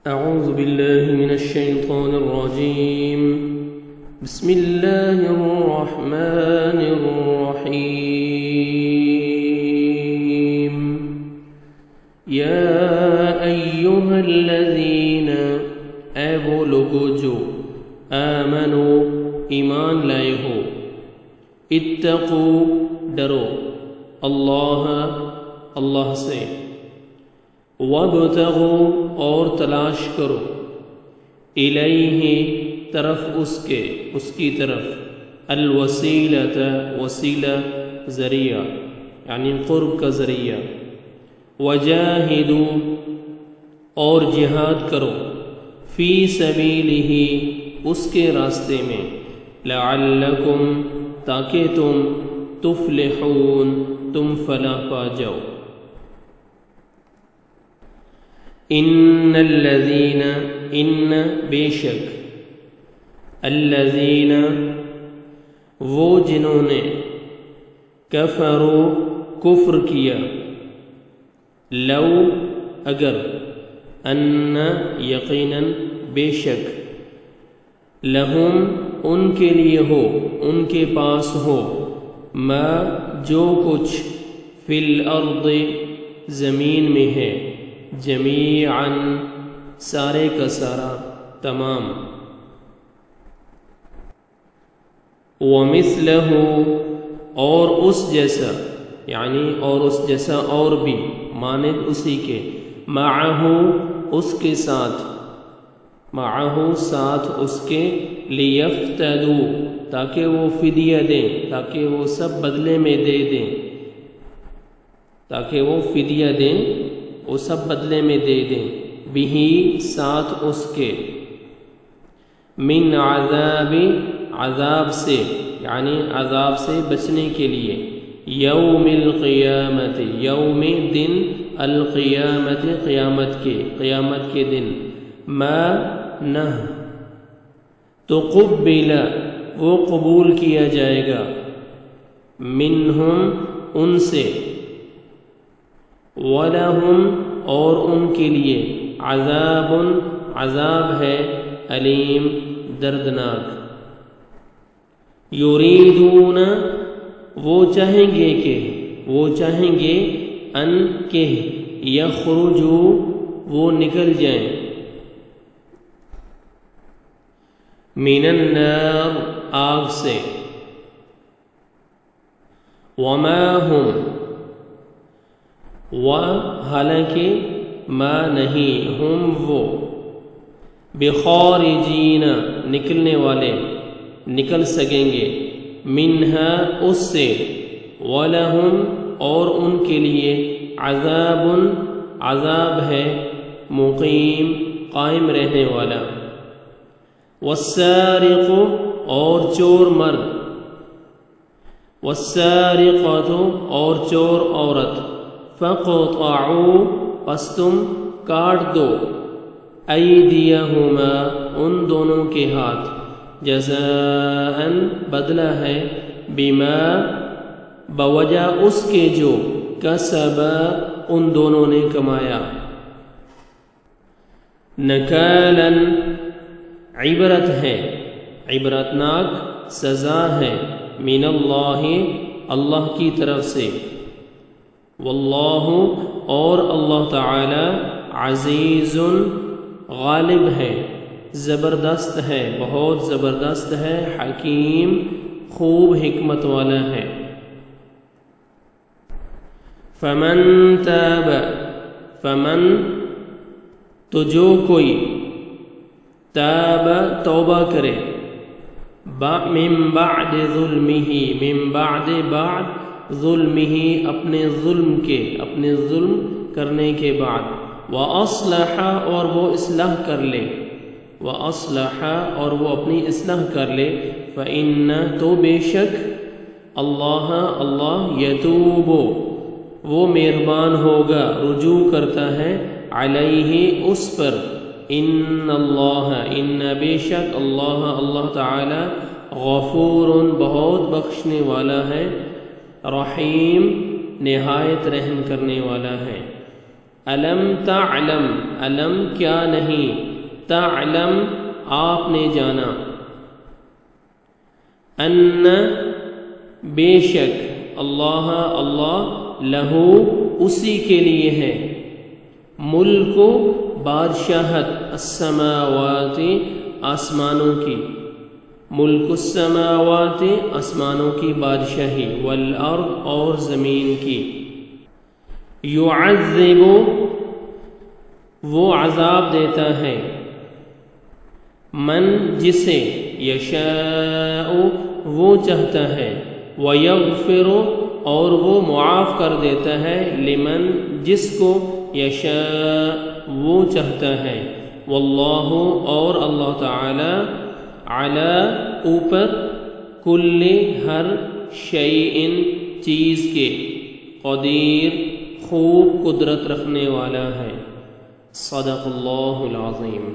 أعوذ بالله من الشيطان الرجيم. بسم الله الرحمن الرحيم. يا أيها الذين اے وہ لوگو جو آمنو ایمان لائے ہو، اتقو ڈرو، اللہ سے، وابتغوا اور تلاش کرو، الیہ طرف اس کی طرف، الوسیلۃ وسیلہ ذریعہ یعنی قرب کا ذریعہ، وجاہدوا اور جہاد کرو، فی سبیلہ اس کے راستے میں، لعلکم تاکہ تم تفلحون تم فلاح پا جاؤ۔ ان الذین ان بے شک، الذین وہ جنہوں نے، کفروا کفر کیا، لو اگر، ان یقیناً بے شک، لہم ان کے لیے ہو، ان کے پاس ہو، ما جو کچھ، فی الارض زمین میں ہے، جمیعاً سارے کا سارا، تمام، ومثلہ اور اس جیسا یعنی اور اس جیسا اور بھی، مانند اسی کے، معہ اس کے ساتھ، معہ ساتھ اس کے، لیفتدوا تاکہ وہ فدیہ دیں، تاکہ وہ سب بدلے میں دے دیں، تاکہ وہ فدیہ دیں، وہ سب بدلے میں دے دیں، بہی ساتھ اس کے، من عذاب عذاب سے یعنی عذاب سے بچنے کے لیے، یوم القیامت یوم دن، القیامت قیامت کے دن، ما نہ تقبل وہ قبول کیا جائے گا، منہم ان سے، وَلَهُمْ اور ان کے لیے، عذاب ہے، علیم دردناک، یریدون وہ چاہیں گے ان کے، یخرجوا وہ نکل جائیں، من النار آگ سے، وما ہم حالانکہ ما نہیں، ہم وہ، بخارجین نکلنے والے، نکل سکیں گے، منہا اس سے، ولہم اور ان کے لیے، عذاب ہے، مقیم قائم رہنے والا، والسارق اور چور مرد، والسارقۃ اور چور عورت، فقطعوا پس تم کاٹ دو، ایدیہما ان دونوں کے ہاتھ، جزاء بدلہ ہے، بما بوجہ اس کے جو، کسبا ان دونوں نے کمایا، نکالا عبرت ہے، عبرتناک سزا ہے، من اللہ اللہ کی طرف سے، واللہ اور اللہ تعالی، عزیز غالب ہے، زبردست ہے، بہت زبردست ہے، حکیم خوب حکمت والا ہے۔ فمن تاب تو جو کوئی، تاب توبہ کرے، من بعد ظلمہ اپنے ظلم کرنے کے بعد، وَأَصْلَحَ اور وہ اصلاح کر لے، وَأَصْلَحَ اور وہ اپنی اصلاح کر لے، فَإِنَّ تو بے شک، اللہ یتوب وہ مہربان ہوگا، رجوع کرتا ہے، علیہ اس پر، ان بے شک اللہ تعالی، غفور بہت بخشنے والا ہے، رحیم نہایت رحم کرنے والا ہے۔ علم تعلم، علم کیا نہیں، تعلم آپ نے جانا، ان بے شک، اللہ اللہ، لہو اسی کے لیے ہے، ملک بادشاہت، السماوات آسمانوں کی، ملک السماوات آسمانوں کی بادشاہی، والارض اور زمین کی، یعذب وہ عذاب دیتا ہے، من جسے، یشاء وہ چاہتا ہے، ویغفر اور وہ معاف کر دیتا ہے، لمن جس کو، یشاء وہ چاہتا ہے، واللہ اور اللہ تعالی، علی اوپر، کل ہر، شیء چیز کے، قدیر خوب قدرت رکھنے والا ہے۔ صدق اللہ العظیم۔